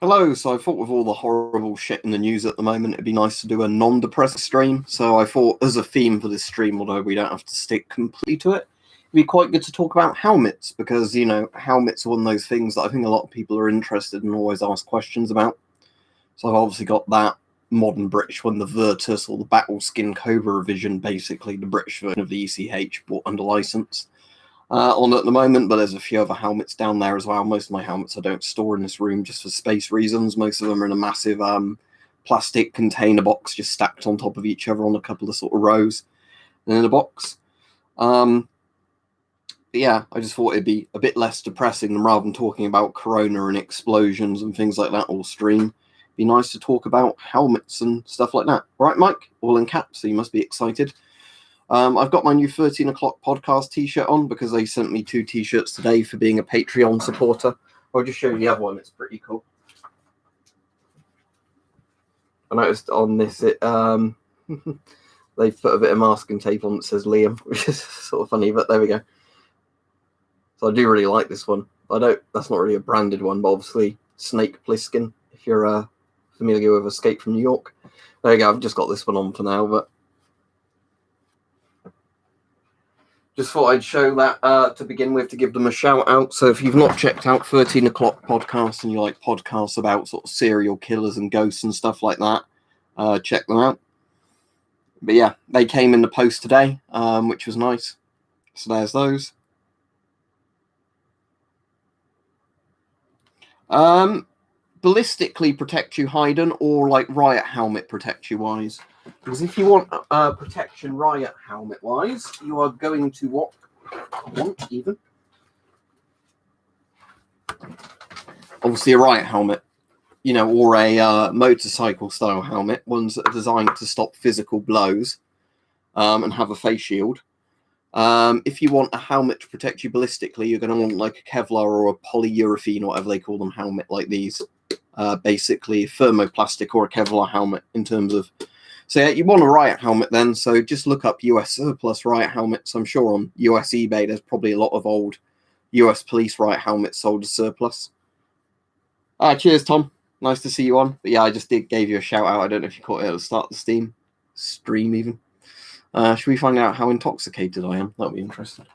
Hello, so I thought with all the horrible shit in the news at the moment, it'd be nice to do a non-depressing stream. So I thought as a theme for this stream, although we don't have to stick completely to it, it'd be quite good to talk about helmets because, you know, helmets are one of those things that I think a lot of people are interested in and always ask questions about. So I've obviously got that modern British one, the Virtus or the Battle Skin Cobra revision, basically the British version of the ECH bought under license. On at the moment, but there's a few other helmets down there as well. Most of my helmets I don't store in this room just for space reasons. Most of them are in a massive plastic container box just stacked on top of each other on a couple of sort of rows in a box. But yeah, I just thought it'd be a bit less depressing than rather than talking about corona and explosions and things like that all stream. It'd be nice to talk about helmets and stuff like that. All right, Mike? All in caps, so you must be excited. I've got my new 13 o'clock podcast t-shirt on because they sent me 2 t-shirts today for being a Patreon supporter. I'll just show you the other one. It's pretty cool. I noticed on this, they've put a bit of masking tape on that says Liam, which is sort of funny, but there we go. So I do really like this one. That's not really a branded one, but obviously Snake Plissken, if you're familiar with Escape from New York. There you go. I've just got this one on for now, but just thought I'd show that to begin with to give them a shout out. So if you've not checked out 13 o'clock podcast and you like podcasts about sort of serial killers and ghosts and stuff like that, check them out. But yeah, they came in the post today, which was nice. So there's those. Ballistically protect you, Hayden, or like riot helmet protect you wise. Because if you want protection riot helmet wise, you are going to want obviously a riot helmet, you know, or a motorcycle style helmet, ones that are designed to stop physical blows and have a face shield. If you want a helmet to protect you ballistically, you're going to want like a Kevlar or a polyurethane or whatever they call them helmet like these. Basically thermoplastic or a Kevlar helmet in terms of. So yeah, you want a riot helmet then, so just look up US surplus riot helmets. I'm sure on US eBay there's probably a lot of old US police riot helmets sold as surplus. Cheers, Tom. Nice to see you on. But yeah, I just gave you a shout out. I don't know if you caught it at the start of the stream even. Should we find out how intoxicated I am? That'll be interesting.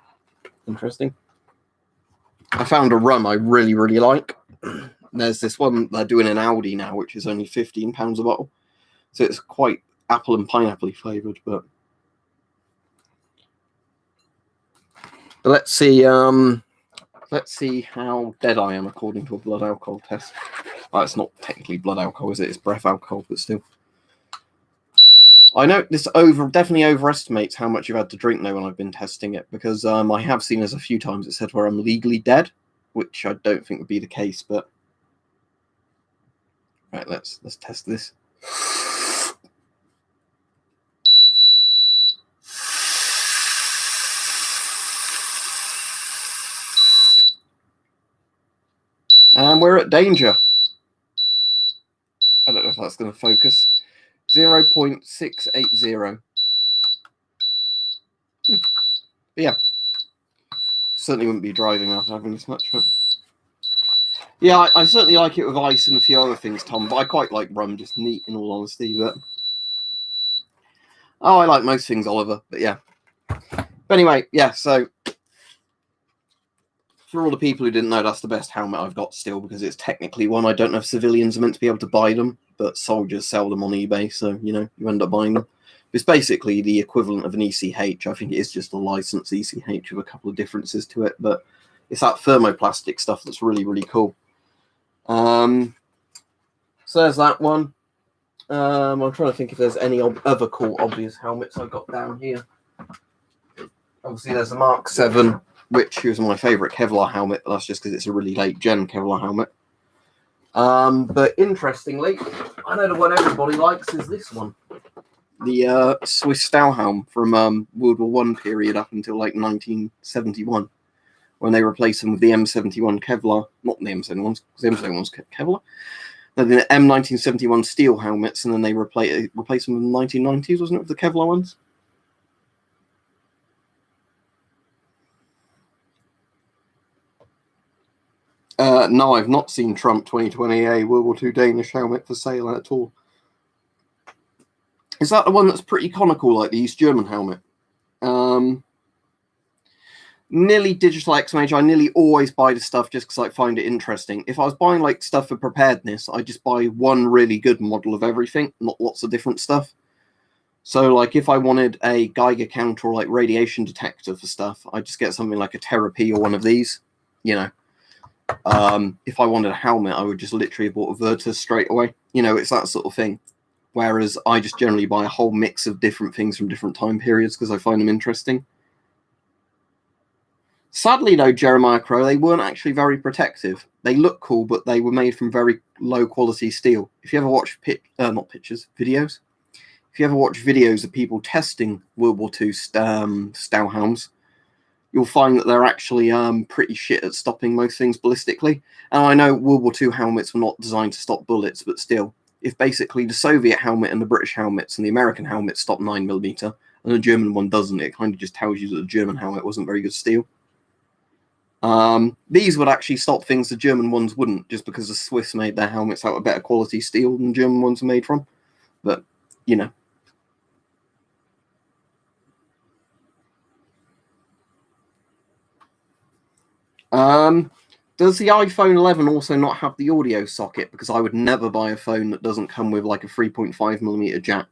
I found a rum I really, really like. There's this one they're doing in Aldi now, which is only £15 a bottle. So it's quite apple and pineapple flavoured, but let's see how dead I am according to a blood alcohol test. Well, it's not technically blood alcohol, is it? It's breath alcohol, but still. I know this definitely overestimates how much you've had to drink though when I've been testing it, because I have seen this a few times. It said where I'm legally dead, which I don't think would be the case, but right, let's test this. And we're at danger. I don't know if that's going to focus. 0.680. But yeah. Certainly wouldn't be driving after having this much. But yeah, I certainly like it with ice and a few other things, Tom. But I quite like rum, just neat in all honesty. But I like most things, Oliver. But yeah. But anyway, yeah, so for all the people who didn't know, that's the best helmet I've got still, because it's technically one. I don't know if civilians are meant to be able to buy them, but soldiers sell them on eBay, so, you know, you end up buying them. It's basically the equivalent of an ECH. I think it is just a licensed ECH with a couple of differences to it, but it's that thermoplastic stuff that's really, really cool. So there's that one. I'm trying to think if there's any other cool, obvious helmets I've got down here. Obviously, there's the Mark 7, which is my favourite Kevlar helmet, but that's just because it's a really late gen Kevlar helmet. But interestingly, I know the one everybody likes is this one. The Swiss Stahlhelm from World War I period up until like 1971, when they replaced them with the M71 Kevlar. Not the M71s, because the M71's Kevlar. No, the M1971 steel helmets, and then they replaced them in the 1990s, wasn't it, with the Kevlar ones? No, I've not seen Trump 2020 World War II Danish helmet for sale at all. Is that the one that's pretty conical, like the East German helmet? Nearly Digital X-Mage, I nearly always buy the stuff just because I find it interesting. If I was buying like stuff for preparedness, I just buy one really good model of everything, not lots of different stuff. So like if I wanted a Geiger counter or like radiation detector for stuff, I just get something like a Therapy or one of these, you know. If I wanted a helmet, I would just literally have bought a Virtus straight away. You know, it's that sort of thing. Whereas I just generally buy a whole mix of different things from different time periods because I find them interesting. Sadly, though, Jeremiah Crow, they weren't actually very protective. They look cool, but they were made from very low-quality steel. If you ever watch videos. If you ever watch videos of people testing World War II Stahlhelms, you'll find that they're actually pretty shit at stopping most things ballistically. And I know World War II helmets were not designed to stop bullets, but still, if basically the Soviet helmet and the British helmets and the American helmet stop 9mm, and the German one doesn't, it kind of just tells you that the German helmet wasn't very good steel. These would actually stop things the German ones wouldn't, just because the Swiss made their helmets out of better quality steel than German ones are made from. But, you know. Does the iPhone 11 also not have the audio socket? Because I would never buy a phone that doesn't come with like a 3.5mm jack.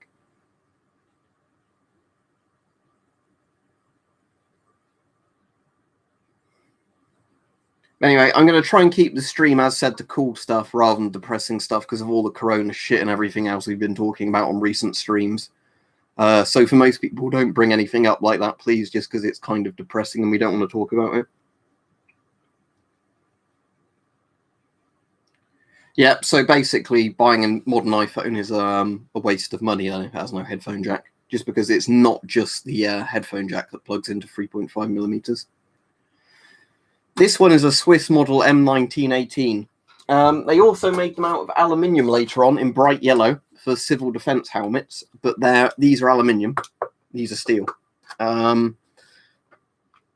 Anyway, I'm going to try and keep the stream, as said, to cool stuff rather than depressing stuff because of all the corona shit and everything else we've been talking about on recent streams. So for most people, don't bring anything up like that, please, just because it's kind of depressing and we don't want to talk about it. Yeah, so basically buying a modern iPhone is a waste of money if it has no headphone jack, just because it's not just the headphone jack that plugs into 3.5mm. This one is a Swiss model M1918. They also make them out of aluminium later on in bright yellow for civil defense helmets, but these are aluminium. These are steel.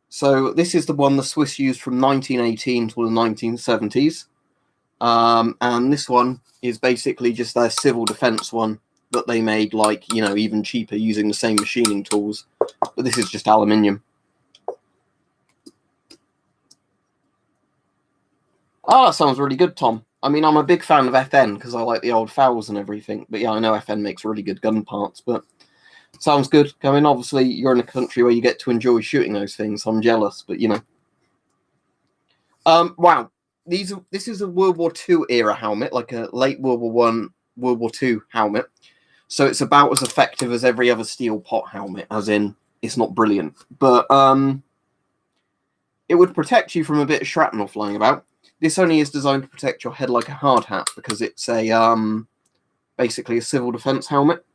So this is the one the Swiss used from 1918 to the 1970s. And this one is basically just their civil defense one that they made, like, you know, even cheaper using the same machining tools. But this is just aluminium. Oh, that sounds really good, Tom. I mean, I'm a big fan of FN because I like the old fouls and everything. But yeah, I know FN makes really good gun parts, but sounds good. I mean, obviously, you're in a country where you get to enjoy shooting those things. I'm jealous, but you know. Wow. This is a World War II era helmet, like a late World War I, World War II helmet. So it's about as effective as every other steel pot helmet, as in it's not brilliant. But it would protect you from a bit of shrapnel flying about. This only is designed to protect your head like a hard hat because it's a basically a civil defense helmet.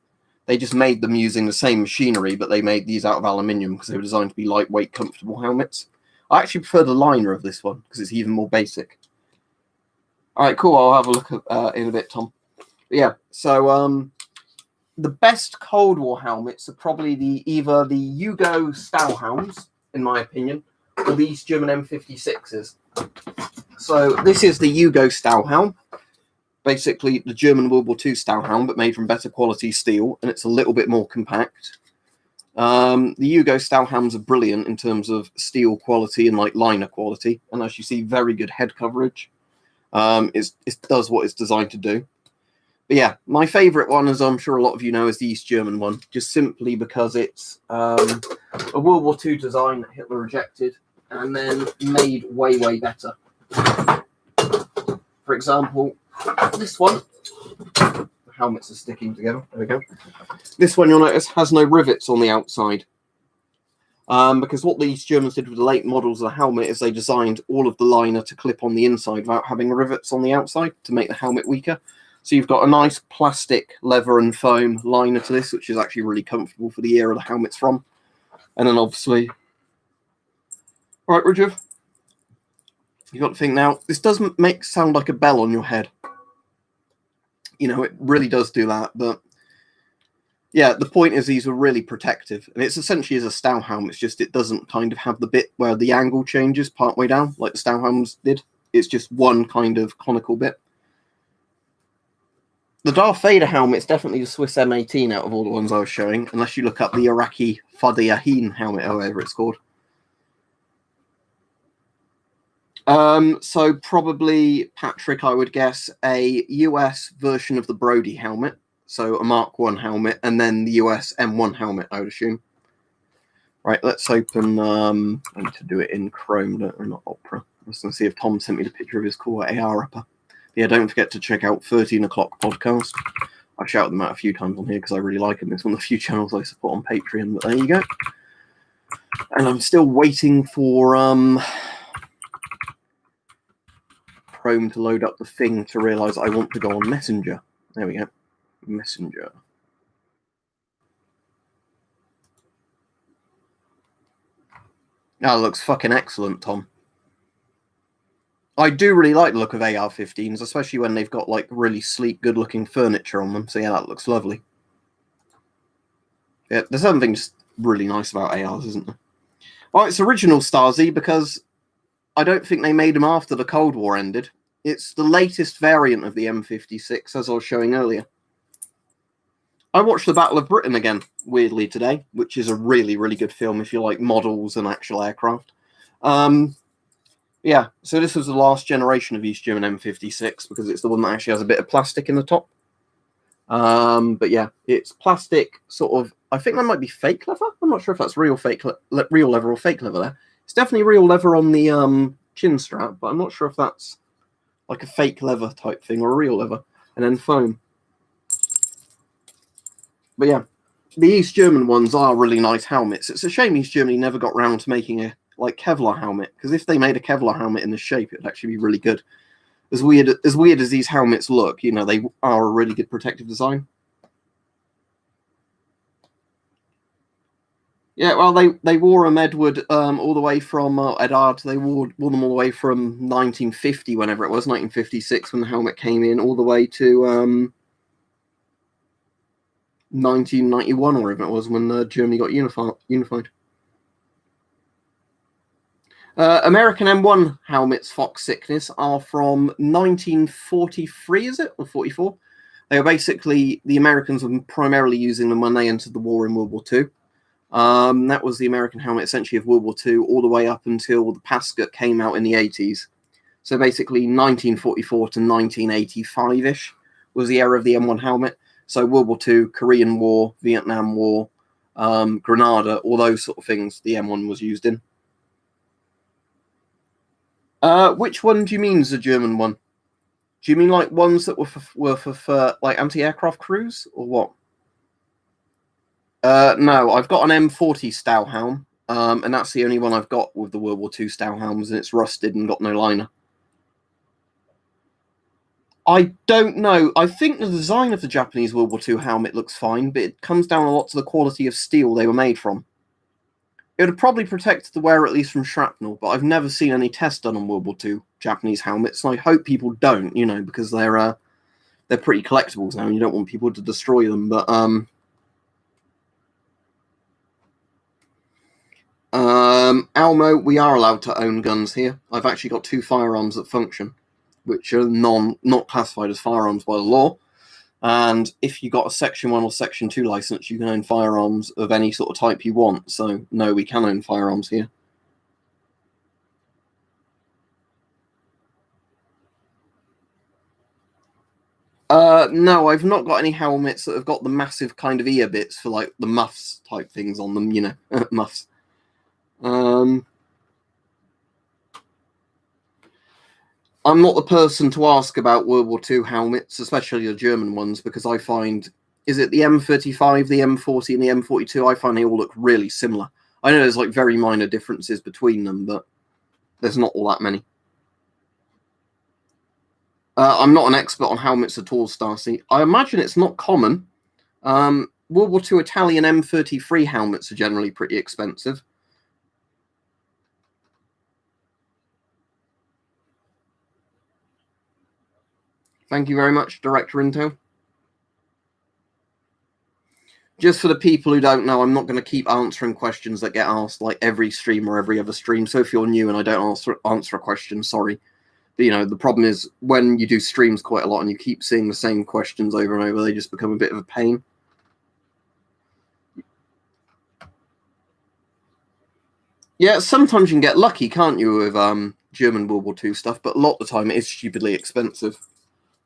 They just made them using the same machinery, but they made these out of aluminium because they were designed to be lightweight, comfortable helmets. I actually prefer the liner of this one because it's even more basic. All right, cool. I'll have a look at in a bit, Tom. But yeah, so the best Cold War helmets are probably either the Hugo Stahlhelms, in my opinion, or the East German M56s. So this is the Hugo Stahlhelm, basically the German World War II Stahlhelm, but made from better quality steel, and it's a little bit more compact. The Hugo Stahlhelms are brilliant in terms of steel quality and like liner quality, and as you see, very good head coverage. It does what it's designed to do. But yeah, my favourite one, as I'm sure a lot of you know, is the East German one, just simply because it's a World War II design that Hitler rejected and then made way, way better. For example, this one, the helmets are sticking together, there we go. This one, you'll notice, has no rivets on the outside. Because what these Germans did with the late models of the helmet is they designed all of the liner to clip on the inside without having rivets on the outside to make the helmet weaker. So you've got a nice plastic, leather and foam liner to this, which is actually really comfortable for the era the helmet's from. And then obviously... All right, Rajiv. You've got to think now, this doesn't sound like a bell on your head. You know, it really does do that, but... Yeah, the point is these were really protective. And it's essentially as a Stahlhelm, it's just it doesn't kind of have the bit where the angle changes partway down, like the Stahlhelms did. It's just one kind of conical bit. The Darth Vader helmet's definitely the Swiss M18 out of all the ones I was showing, unless you look up the Iraqi Fadayahin helmet, however it's called. So probably, Patrick, I would guess, a US version of the Brody helmet, so a Mark 1 helmet, and then the US M1 helmet, I would assume. Right, let's open, I need to do it in Chrome, not Opera. I was going to see if Tom sent me the picture of his cool AR upper. Yeah, don't forget to check out 13 O'Clock Podcast. I shouted them out a few times on here because I really like them. It's one of the few channels I support on Patreon, but there you go. And I'm still waiting for Chrome to load up the thing to realise I want to go on Messenger. There we go. Messenger. That looks fucking excellent, Tom. I do really like the look of AR-15s, especially when they've got like really sleek, good-looking furniture on them. So yeah, that looks lovely. Yeah, there's something just really nice about ARs, isn't there? Well, it's original Stasi because I don't think they made them after the Cold War ended. It's the latest variant of the M56, as I was showing earlier. I watched the Battle of Britain again, weirdly, today, which is a really, really good film if you like models and actual aircraft. Yeah, so this was the last generation of East German M56 because it's the one that actually has a bit of plastic in the top. But yeah, it's plastic, sort of. I think that might be fake leather. I'm not sure if that's real leather or fake leather there. It's definitely real leather on the chin strap, but I'm not sure if that's like a fake leather type thing or a real leather. And then foam. But yeah, the East German ones are really nice helmets. It's a shame East Germany never got round to making a like Kevlar helmet, because if they made a Kevlar helmet in this shape, it would actually be really good. As weird as these helmets look, you know, they are a really good protective design. Yeah, well, they wore them, Edward, all the way from Edard. They wore them all the way from 1950, whenever it was, 1956, when the helmet came in, all the way to 1991, or whatever it was, when Germany got unified. American M1 helmets, Fox Sickness, are from 1943, is it? Or 44? They were basically, the Americans were primarily using them when they entered the war in World War II. That was the American helmet, essentially, of World War II, all the way up until the Pascut came out in the 80s. So basically, 1944 to 1985-ish was the era of the M1 helmet. So World War II, Korean War, Vietnam War, Grenada, all those sort of things the M1 was used in. Which one do you mean is a German one? Do you mean like ones that were for like anti-aircraft crews, or what? No, I've got an M40 Stahlhelm, and that's the only one I've got with the World War II Stahlhelms, and it's rusted and got no liner. I don't know. I think the design of the Japanese World War II helmet looks fine, but it comes down a lot to the quality of steel they were made from. It would probably protect the wearer at least from shrapnel, but I've never seen any tests done on World War II Japanese helmets, and I hope people don't, you know, because they're pretty collectibles now, and you don't want people to destroy them. But Almo, we are allowed to own guns here. I've actually got 2 firearms that function, which are not classified as firearms by the law. And if you got a Section 1 or Section 2 license, you can own firearms of any sort of type you want. So, no, we can own firearms here. No, I've not got any helmets that have got the massive kind of ear bits for, like, the muffs type things on them, you know, muffs. I'm not the person to ask about World War II helmets, especially the German ones, because I find, is it the M35, the M40, and the M42? I find they all look really similar. I know there's like very minor differences between them, but there's not all that many. I'm not an expert on helmets at all, Stacy. I imagine it's not common. World War II Italian M33 helmets are generally pretty expensive. Thank you very much, Director Intel. Just for the people who don't know, I'm not going to keep answering questions that get asked like every stream or every other stream. So if you're new and I don't answer a question, sorry. you know, the problem is when you do streams quite a lot and you keep seeing the same questions over and over, they just become a bit of a pain. Yeah, sometimes you can get lucky, can't you, with German World War II stuff, but a lot of the time it is stupidly expensive.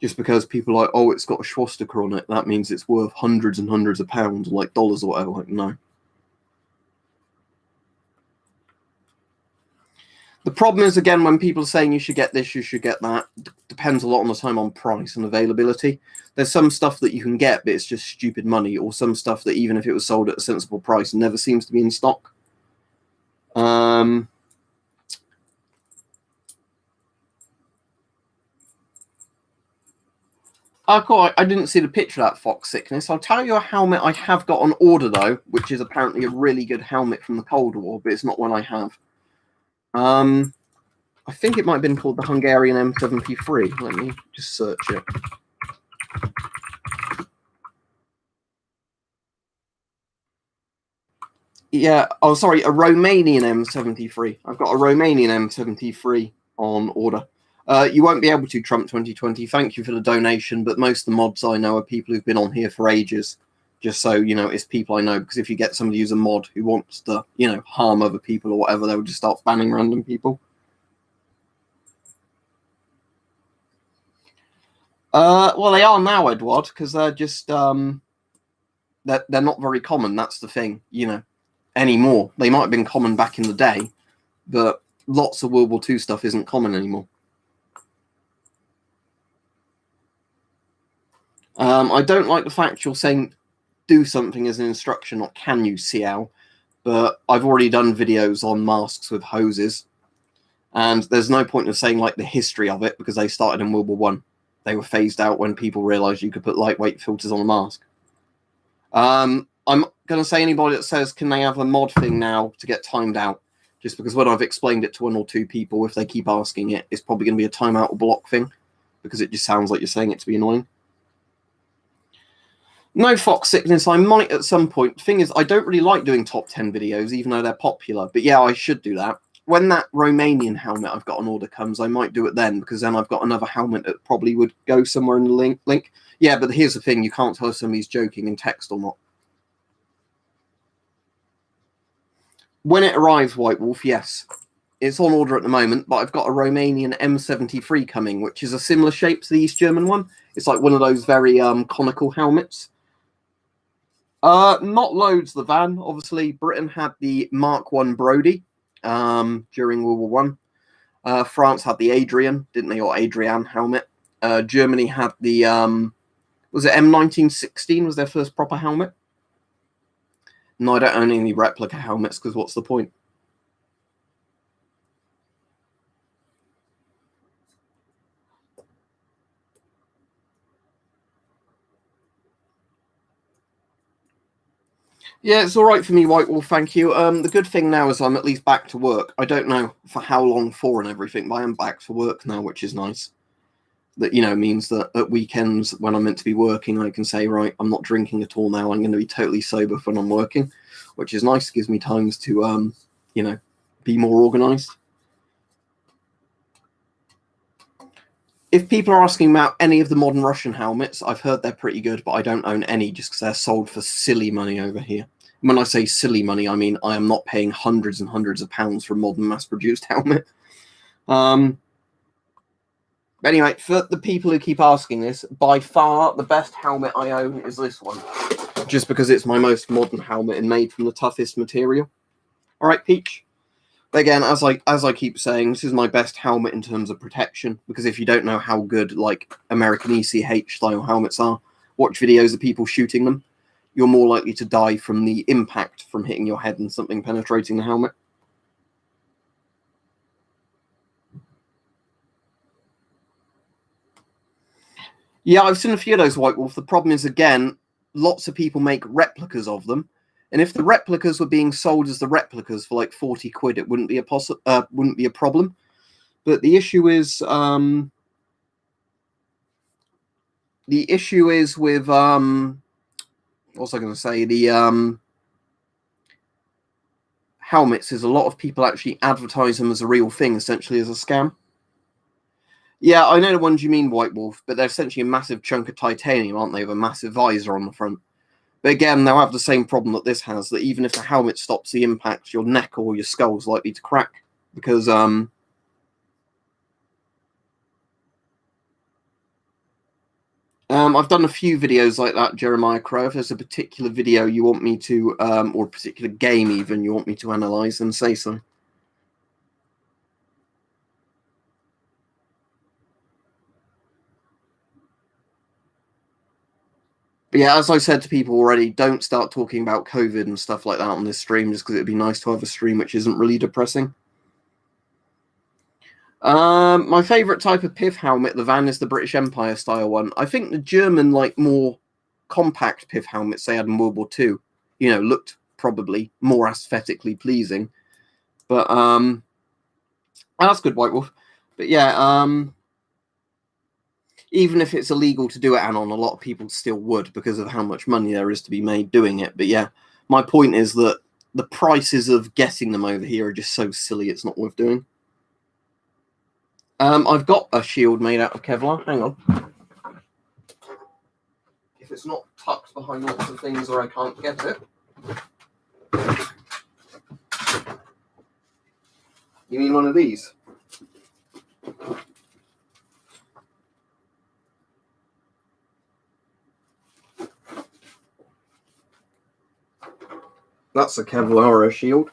Just because people are like, oh, it's got a swastika on it, that means it's worth hundreds and hundreds of pounds, like dollars or whatever. Like, no. The problem is, again, when people are saying you should get this, you should get that, depends a lot on the time on price and availability. There's some stuff that you can get, but it's just stupid money, or some stuff that even if it was sold at a sensible price, never seems to be in stock. Oh, cool. I didn't see the picture of that fox sickness. I'll tell you a helmet I have got on order, though, which is apparently a really good helmet from the Cold War, but it's not one I have. I think it might have been called the Hungarian M73. Let me just search it. Yeah, oh, sorry, a Romanian M73. I've got a Romanian M73 on order. You won't be able to, Trump 2020. Thank you for the donation, but most of the mods I know are people who've been on here for ages. Just so, you know, it's people I know, because if you get somebody who's a mod who wants to, you know, harm other people or whatever, they'll just start banning random people. Well, they are now, Edward, because they're just, they're not very common, that's the thing, you know, anymore. They might have been common back in the day, but lots of World War II stuff isn't common anymore. I don't like the fact you're saying do something as an instruction, not can you, CL, but I've already done videos on masks with hoses, and there's no point in saying like the history of it, because they started in World War One. They were phased out when people realized you could put lightweight filters on a mask. I'm going to say anybody that says, can they have a mod thing now, to get timed out, just because when I've explained it to one or two people, if they keep asking it, it's probably going to be a timeout or block thing, because it just sounds like you're saying it to be annoying. No fox sickness, I might at some point. The thing is, I don't really like doing top 10 videos, even though they're popular, but yeah, I should do that. When that Romanian helmet I've got on order comes, I might do it then, because then I've got another helmet that probably would go somewhere in the link. Yeah, but here's the thing, you can't tell if somebody's joking in text or not. When it arrives, White Wolf, yes. It's on order at the moment, but I've got a Romanian M73 coming, which is a similar shape to the East German one. It's like one of those very conical helmets. Not loads, the van. Obviously, Britain had the Mark I Brody during World War One. France had the Adrian, didn't they, or Adrian helmet. Germany had the, was it M1916 was their first proper helmet? No, I don't own any replica helmets, because what's the point? Yeah, it's all right for me, White Wolf, thank you. The good thing now is I'm at least back to work. I don't know for how long for and everything, but I am back to work now, which is nice. That, you know, means that at weekends when I'm meant to be working, I can say, right, I'm not drinking at all now. I'm going to be totally sober when I'm working, which is nice. It gives me times to, you know, be more organized. If people are asking about any of the modern Russian helmets, I've heard they're pretty good, but I don't own any just because they're sold for silly money over here. When I say silly money, I mean I am not paying hundreds and hundreds of pounds for a modern mass-produced helmet. Anyway, for the people who keep asking this, by far the best helmet I own is this one, just because it's my most modern helmet and made from the toughest material. All right, Peach. But again, as I keep saying, this is my best helmet in terms of protection, because if you don't know how good like American ECH style helmets are, watch videos of people shooting them. You're more likely to die from the impact from hitting your head than something penetrating the helmet. Yeah, I've seen a few of those, White Wolf. The problem is, again, lots of people make replicas of them. And if the replicas were being sold as the replicas for like 40 quid, it wouldn't be a problem. But the issue is with what's I going to say? The helmets is a lot of people actually advertise them as a real thing, essentially as a scam. Yeah, I know the ones you mean, White Wolf, but they're essentially a massive chunk of titanium, aren't they, with a massive visor on the front. But again, they'll have the same problem that this has, that even if the helmet stops the impact, your neck or your skull's likely to crack. Because, I've done a few videos like that, Jeremiah Crow. If there's a particular video you want me to, or a particular game even you want me to analyse, then say so. But yeah, as I said to people already, don't start talking about COVID and stuff like that on this stream, just because it'd be nice to have a stream which isn't really depressing. My favourite type of PIF helmet, the Van, is the British Empire style one. I think the German, like, more compact PIF helmets they had in World War II, you know, looked probably more aesthetically pleasing. But that's good, White Wolf. But yeah, even if it's illegal to do it, Anon, a lot of people still would because of how much money there is to be made doing it. But yeah, my point is that the prices of getting them over here are just so silly, it's not worth doing. I've got a shield made out of Kevlar. Hang on. If it's not tucked behind lots of things or I can't get it. You mean one of these? That's a Kevlar shield.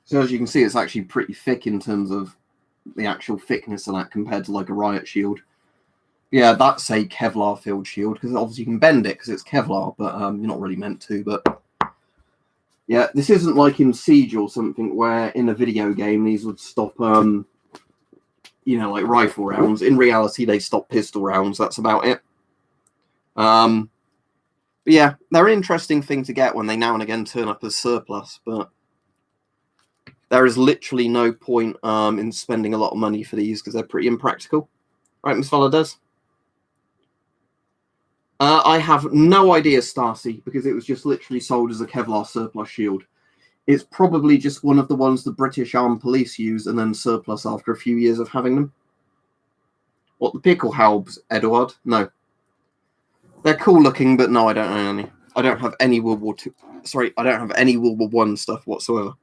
So as you can see, it's actually pretty thick in terms of the actual thickness of that compared to like a riot shield. Yeah, that's a Kevlar filled shield because obviously you can bend it because it's Kevlar, but you're not really meant to. But yeah, this isn't like in Siege or something where in a video game these would stop, you know, like rifle rounds. In reality, they stop pistol rounds. That's about it. But yeah, they're an interesting thing to get when they now and again turn up as surplus, but there is literally no point in spending a lot of money for these because they're pretty impractical. Right, Miss Valadez? I have no idea, Stacy, because it was just literally sold as a Kevlar surplus shield. It's probably just one of the ones the British Armed Police use and then surplus after a few years of having them. What, the pickle halbs, Edward? No. They're cool looking, but no, I don't own any. I don't have any World War II. Sorry, I don't have any World War One stuff whatsoever.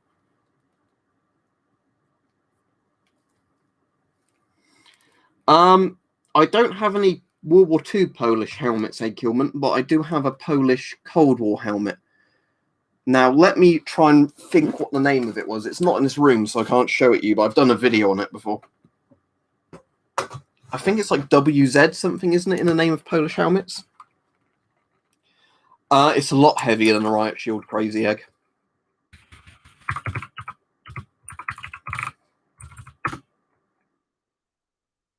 I don't have any World War II Polish helmets, Egg Killman, but I do have a Polish Cold War helmet. Now, let me try and think what the name of it was. It's not in this room, so I can't show it you, but I've done a video on it before. I think it's like WZ something, isn't it, in the name of Polish helmets? It's a lot heavier than the Riot Shield, Crazy Egg.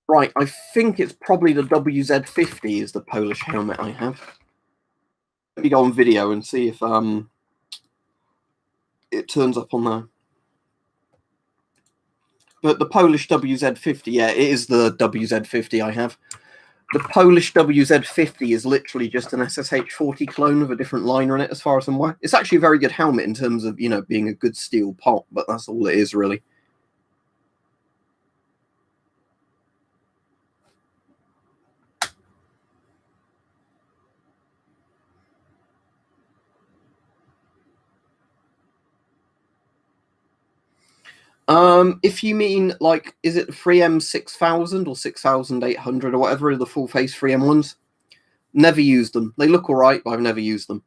Right, I think it's probably the WZ50 is the Polish helmet I have. Let me go on video and see if it turns up on there. But the Polish WZ50, yeah, it is the WZ50 I have. The Polish WZ50 is literally just an SSH-40 clone with a different liner in it, as far as I'm aware. It's actually a very good helmet in terms of, you know, being a good steel pot, but that's all it is, really. If you mean, like, is it 3M 6000 or 6800 or whatever are the full face 3M ones? Never used them. They look alright, but I've never used them.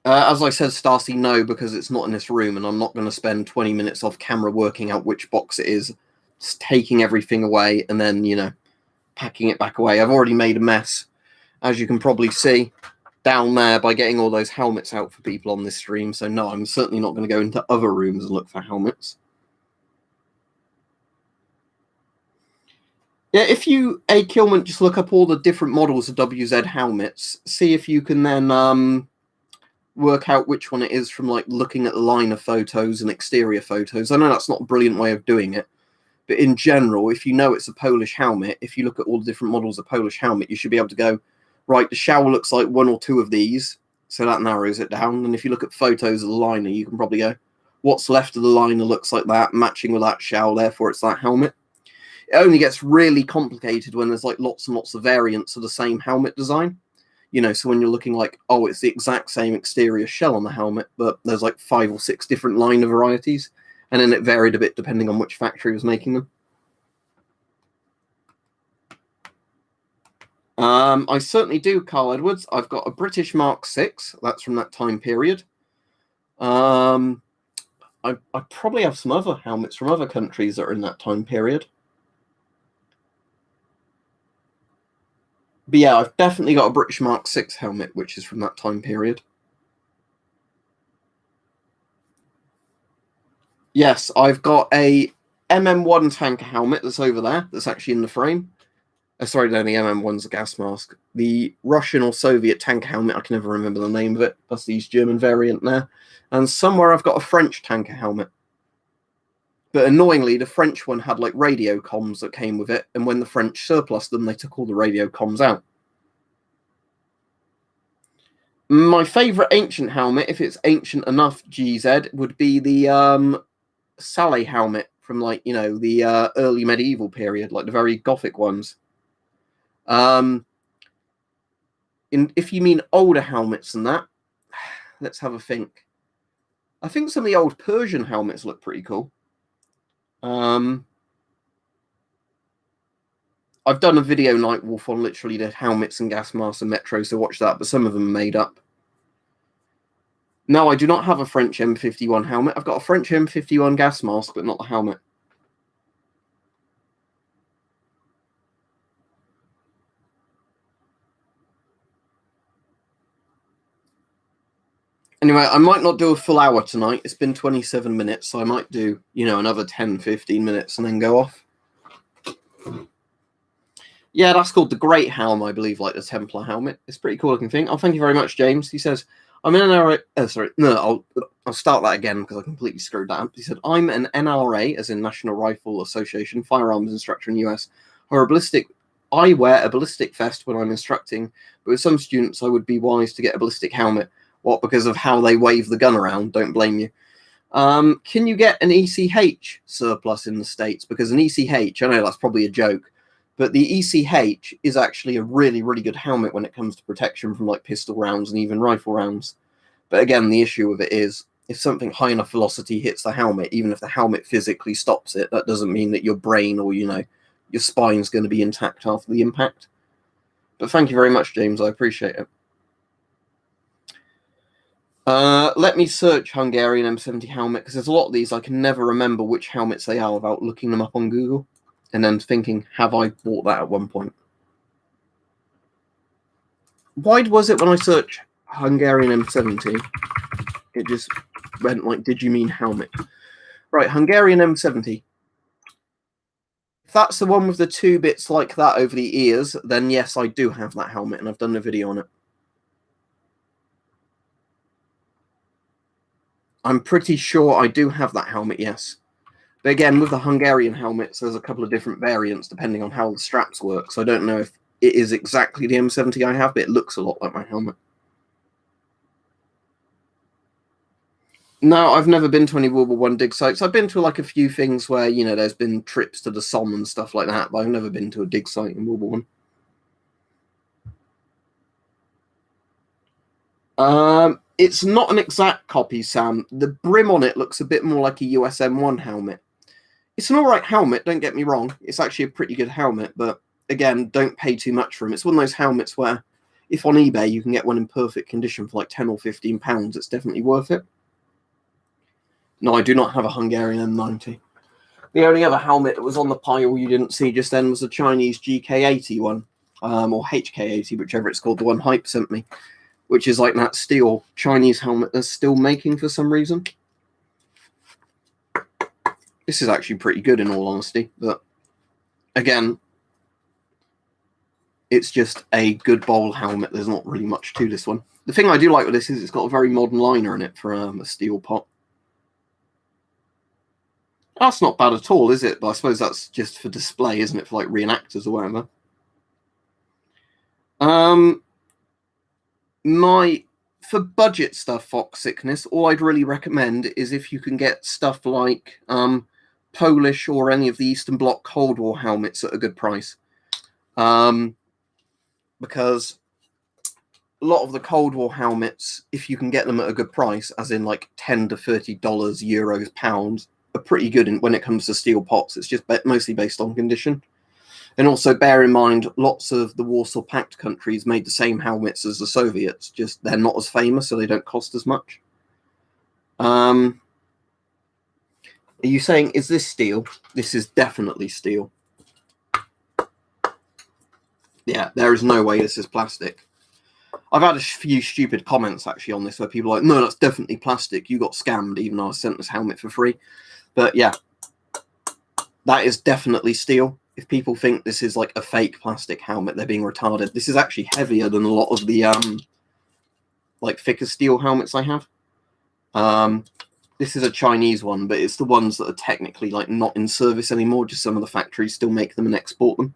As I said, Stacy, no, because it's not in this room, and I'm not going to spend 20 minutes off camera working out which box it is, just taking everything away, and then, you know, packing it back away. I've already made a mess, as you can probably see, down there by getting all those helmets out for people on this stream. So no, I'm certainly not going to go into other rooms and look for helmets. Yeah, if you, Killman, just look up all the different models of WZ helmets, see if you can then work out which one it is from, like, looking at the liner photos and exterior photos. I know that's not a brilliant way of doing it, But in general, if you know it's a Polish helmet, if you look at all the different models of Polish helmet, you should be able to go, right, the shell looks like one or two of these, so that narrows it down. And if you look at photos of the liner, you can probably go, what's left of the liner looks like that, matching with that shell, therefore it's that helmet. It only gets really complicated when there's like lots and lots of variants of the same helmet design. You know, so when you're looking like, oh, it's the exact same exterior shell on the helmet, but there's like 5 or 6 different liner varieties, and then it varied a bit depending on which factory was making them. I certainly do, Carl Edwards. I've got a British Mark 6. That's from that time period. I probably have some other helmets from other countries that are in that time period. But yeah, I've definitely got a British Mark 6 helmet, which is from that time period. Yes, I've got a MM1 tanker helmet that's over there, that's actually in the frame. Sorry, no, the MM1's a gas mask. The Russian or Soviet tanker helmet, I can never remember the name of it. That's the East German variant there. And somewhere I've got a French tanker helmet. But annoyingly, the French one had like radio comms that came with it, and when the French surplused them, they took all the radio comms out. My favourite ancient helmet, if it's ancient enough, GZ, would be the Saleh helmet from, like, you know, the early medieval period, like the very Gothic ones. If you mean older helmets than that, let's have a think. I think some of the old Persian helmets look pretty cool. I've done a video, Nightwolf, on literally the helmets and gas masks and metros, so watch that, but some of them are made up. No, I do not have a French M51 helmet. I've got a French M51 gas mask, but not the helmet. Anyway, I might not do a full hour tonight. It's been 27 minutes, so I might do, you know, another 10, 15 minutes and then go off. Yeah, that's called the Great Helm, I believe, like the Templar helmet. It's a pretty cool looking thing. Oh, thank you very much, James. He says, I'm an NRA. I'll start that again because I completely screwed that up. He said, I'm an NRA, as in National Rifle Association, firearms instructor in the US, or a ballistic. I wear a ballistic vest when I'm instructing, but with some students, I would be wise to get a ballistic helmet. What, because of how they wave the gun around? Don't blame you. Can you get an ECH surplus in the States? Because an ECH, I know that's probably a joke, but the ECH is actually a really, really good helmet when it comes to protection from like pistol rounds and even rifle rounds. But again, the issue with it is if something high enough velocity hits the helmet, even if the helmet physically stops it, that doesn't mean that your brain or, you know, your spine's going to be intact after the impact. But thank you very much, James. I appreciate it. Let me search Hungarian M70 helmet, because there's a lot of these I can never remember which helmets they are without looking them up on Google and then thinking, have I bought that at one point? Why was it when I search Hungarian M70, it just went like, did you mean helmet? Right, Hungarian M70. If that's the one with the 2 bits like that over the ears, then yes, I do have that helmet, and I've done a video on it. I'm pretty sure I do have that helmet, yes. But again, with the Hungarian helmets, there's a couple of different variants depending on how the straps work. So I don't know if it is exactly the M70 I have, but it looks a lot like my helmet. No, I've never been to any World War I dig sites. I've been to like a few things where, you know, there's been trips to the Somme and stuff like that, but I've never been to a dig site in World War I. It's not an exact copy, Sam. The brim on it looks a bit more like a USM1 helmet. It's an alright helmet, don't get me wrong. It's actually a pretty good helmet, but again, don't pay too much for them. It's one of those helmets where if on eBay you can get one in perfect condition for like 10 or 15 pounds, it's definitely worth it. No, I do not have a Hungarian M90. The only other helmet that was on the pile you didn't see just then was a Chinese GK80 one, or HK80, whichever it's called, the one Hype sent me, which is like that steel Chinese helmet they're still making for some reason. This is actually pretty good in all honesty, but again, it's just a good bowl helmet. There's not really much to this one. The thing I do like with this is it's got a very modern liner in it for a steel pot. That's not bad at all, is it? But I suppose that's just for display, isn't it? For like reenactors or whatever. For budget stuff, Fox Sickness, all I'd really recommend is if you can get stuff like Polish or any of the Eastern Bloc Cold War helmets at a good price. Because a lot of the Cold War helmets, if you can get them at a good price, as in like $10 to $30, euros, pounds, are pretty good when it comes to steel pots. It's just mostly based on condition. And also bear in mind, lots of the Warsaw Pact countries made the same helmets as the Soviets, just they're not as famous, so they don't cost as much. Are you saying, is this steel? This is definitely steel. Yeah, there is no way this is plastic. I've had a few stupid comments actually on this where people are like, no, that's definitely plastic. You got scammed, even though I sent this helmet for free. But yeah, that is definitely steel. If people think this is like a fake plastic helmet, they're being retarded. This is actually heavier than a lot of the like thicker steel helmets I have. This is a Chinese one, but it's the ones that are technically like not in service anymore. Just some of the factories still make them and export them.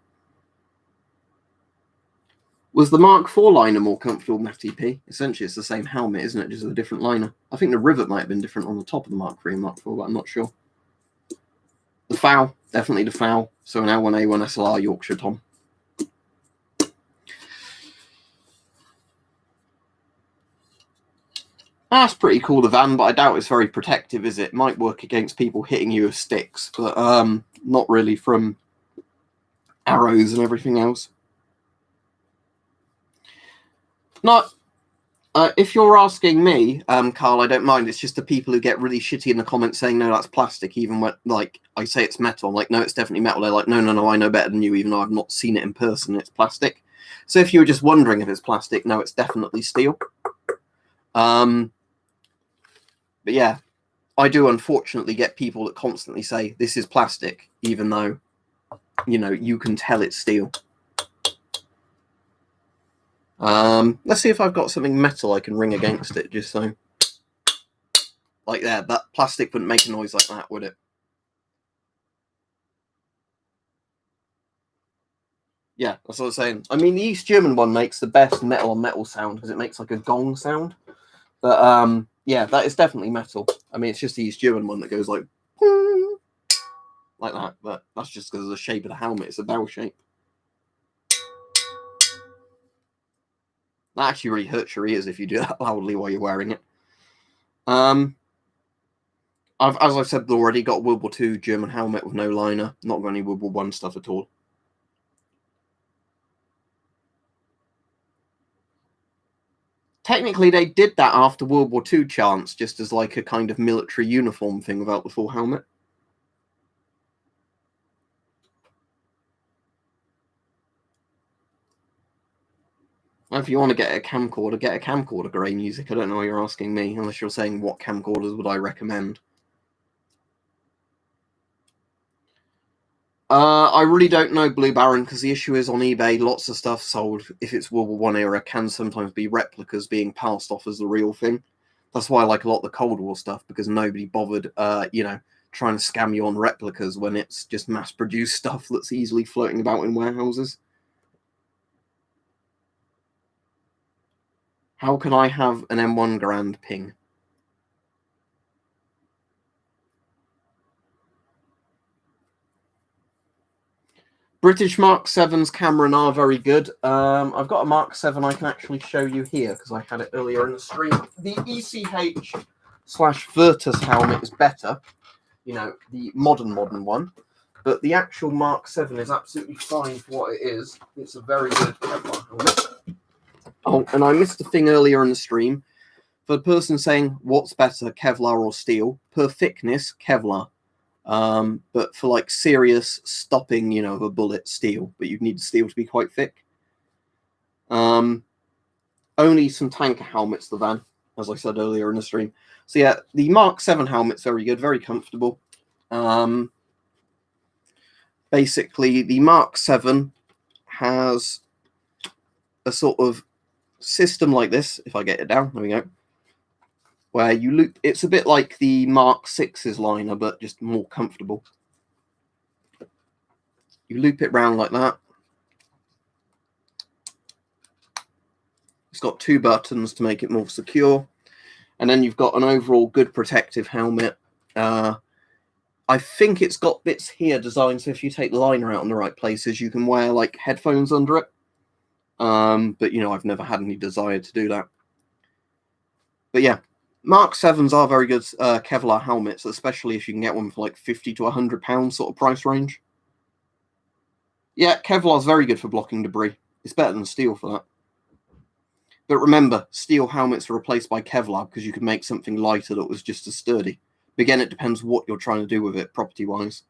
Was the Mark IV liner more comfortable than FTP? Essentially, it's the same helmet, isn't it? Just with a different liner. I think the rivet might have been different on the top of the Mark III and Mark IV, but I'm not sure. The FOW, definitely the FOW. So an L1A1 SLR Yorkshire Tom. That's pretty cool, the van, but I doubt it's very protective, is it? Might work against people hitting you with sticks, but not really from arrows and everything else. Not, if you're asking me, Carl, I don't mind. It's just the people who get really shitty in the comments saying, no, that's plastic, even when, like, I say it's metal. I'm like, no, it's definitely metal. They're like, no, I know better than you, even though I've not seen it in person. It's plastic. So if you were just wondering if it's plastic, no, it's definitely steel. But yeah, I do unfortunately get people that constantly say, this is plastic, even though, you know, you can tell it's steel. Let's see if I've got something metal I can ring against it, just so. Like that plastic wouldn't make a noise like that, would it? Yeah, that's what I was saying. I mean, the East German one makes the best metal on metal sound because it makes like a gong sound. But yeah, that is definitely metal. I mean, it's just the East German one that goes like that. But that's just because of the shape of the helmet. It's a bell shape. That actually really hurts your ears if you do that loudly while you're wearing it. As I've said already, got a World War II German helmet with no liner. Not got any World War I stuff at all. Technically, they did that after World War II chance, just as like a kind of military uniform thing without the full helmet. If you want to get a camcorder, grey music. I don't know why you're asking me, unless you're saying what camcorders would I recommend. I really don't know, Blue Baron, because the issue is on eBay, lots of stuff sold, if it's World War I era, can sometimes be replicas being passed off as the real thing. That's why I like a lot of the Cold War stuff, because nobody bothered, you know, trying to scam you on replicas when it's just mass-produced stuff that's easily floating about in warehouses. How can I have an M1 Grand ping? British Mark 7's camera are very good. I've got a Mark 7 I can actually show you here because I had it earlier in the stream. The ECH/Virtus helmet is better, you know, the modern one. But the actual Mark 7 is absolutely fine for what it is. It's a very good Kevlar helmet. Oh, and I missed a thing earlier in the stream. For the person saying, what's better, Kevlar or steel? Per thickness, Kevlar. But for like serious stopping, you know, of a bullet, steel. But you'd need steel to be quite thick. Only some tanker helmets, the van, as I said earlier in the stream. So yeah, the Mark 7 helmet's very good, very comfortable. Basically, the Mark 7 has a sort of system like this. If I get it down, there we go. where you loop. It's a bit like the Mark 6's liner, but just more comfortable. You loop it round like that. It's got 2 buttons to make it more secure. And then you've got an overall good protective helmet. I think it's got bits here designed so if you take the liner out in the right places, you can wear like headphones under it. But you know, I've never had any desire to do that. But yeah, Mark 7s are very good Kevlar helmets, especially if you can get one for like £50 to £100 sort of price range. Yeah, Kevlar's very good for blocking debris. It's better than steel for that. But remember, steel helmets are replaced by Kevlar because you could make something lighter that was just as sturdy. But again, it depends what you're trying to do with it, property-wise.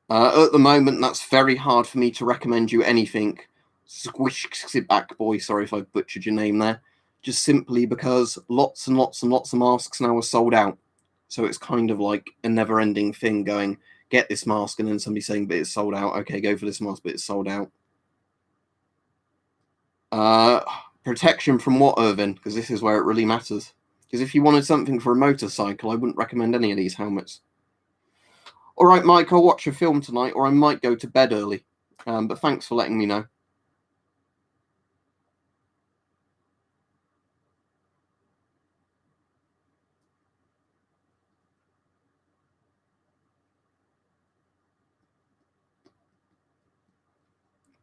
At the moment, that's very hard for me to recommend you anything. Squish sit back, boy. Sorry if I butchered your name there. Just simply because lots and lots and lots of masks now are sold out. So it's kind of like a never-ending thing going, get this mask, and then somebody saying, but it's sold out. Okay, go for this mask, but it's sold out. Protection from what, Irvin? Because this is where it really matters. Because if you wanted something for a motorcycle, I wouldn't recommend any of these helmets. All right, Mike, I'll watch a film tonight, or I might go to bed early. But thanks for letting me know.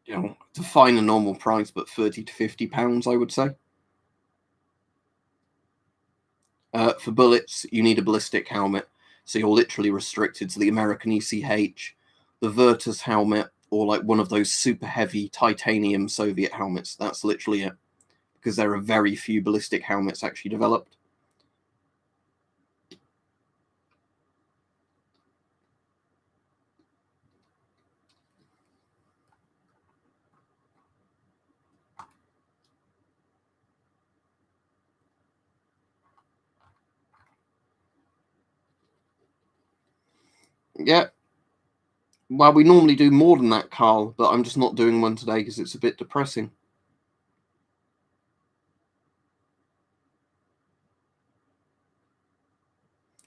You know, to find a normal price, but £30 to £50, I would say. For bullets, you need a ballistic helmet, so you're literally restricted to the American ECH, the Virtus helmet, or like one of those super heavy titanium Soviet helmets. That's literally it, because there are very few ballistic helmets actually developed. Yeah. Well, we normally do more than that, Carl, but I'm just not doing one today because it's a bit depressing.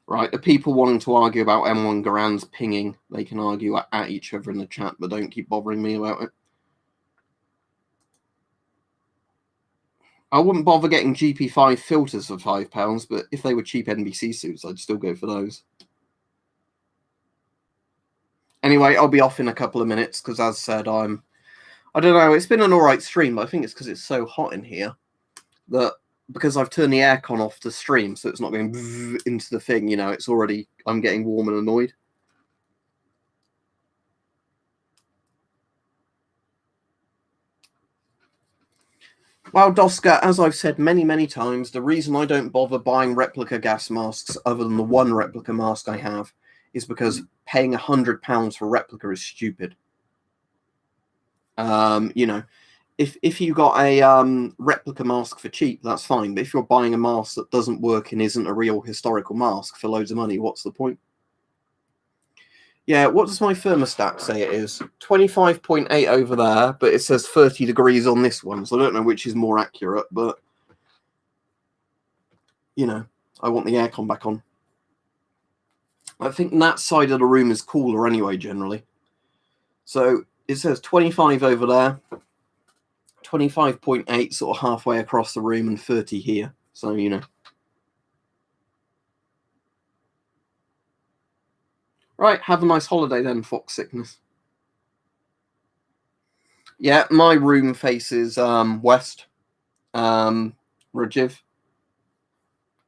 Right, the people wanting to argue about M1 Garand's pinging, they can argue at each other in the chat, but don't keep bothering me about it. I wouldn't bother getting GP5 filters for £5, but if they were cheap NBC suits, I'd still go for those. Anyway, I'll be off in a couple of minutes because, as said, I don't know, it's been an alright stream, but I think it's because it's so hot in here that because I've turned the aircon off to stream, so it's not going into the thing, you know, it's already, I'm getting warm and annoyed. Well, Doska, as I've said many, many times, the reason I don't bother buying replica gas masks other than the one replica mask I have is because paying £100 for replica is stupid. You know, if you got a replica mask for cheap, that's fine. But if you're buying a mask that doesn't work and isn't a real historical mask for loads of money, what's the point? Yeah, what does my thermostat say it is? 25.8 over there, but it says 30 degrees on this one, so I don't know which is more accurate, but, you know, I want the aircon back on. I think that side of the room is cooler anyway, generally. So it says 25 over there, 25.8 sort of halfway across the room, and 30 here. So, you know. Right, have a nice holiday then, Fox Sickness. Yeah, my room faces west, Rajiv.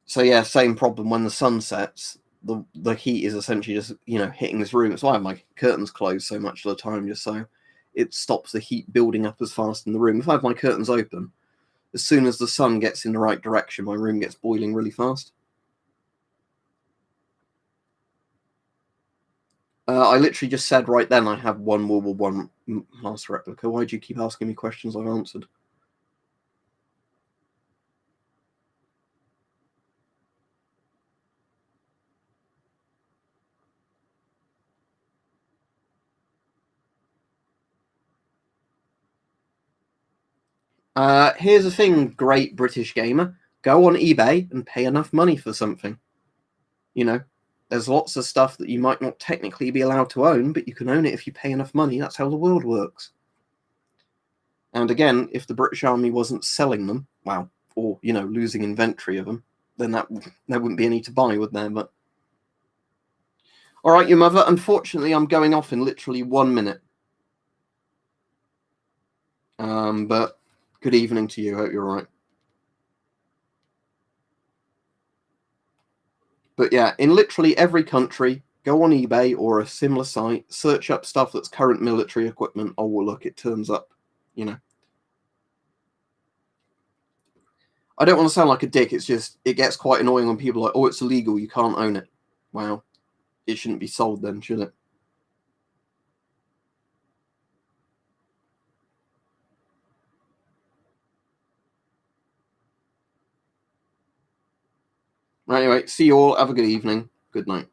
So yeah, same problem. When the sun sets, the heat is essentially just, you know, hitting this room. That's why I have my curtains closed so much of the time, just so it stops the heat building up as fast in the room. If I have my curtains open, as soon as the sun gets in the right direction, my room gets boiling really fast. I literally just said right then I have one World War I master replica. Why do you keep asking me questions I've answered? Here's the thing, great British gamer. Go on eBay and pay enough money for something. You know, there's lots of stuff that you might not technically be allowed to own, but you can own it if you pay enough money. That's how the world works. And again, if the British Army wasn't selling them, well, or, losing inventory of them, then there wouldn't be any to buy, would there? But all right, your mother, unfortunately, I'm going off in literally 1 minute. But good evening to you. Hope you're all right. But yeah, in literally every country, go on eBay or a similar site, search up stuff that's current military equipment. Oh, well, look, it turns up, I don't want to sound like a dick. It's just, it gets quite annoying when people are like, oh, it's illegal, you can't own it. Well, it shouldn't be sold then, should it? Anyway, see you all. Have a good evening. Good night.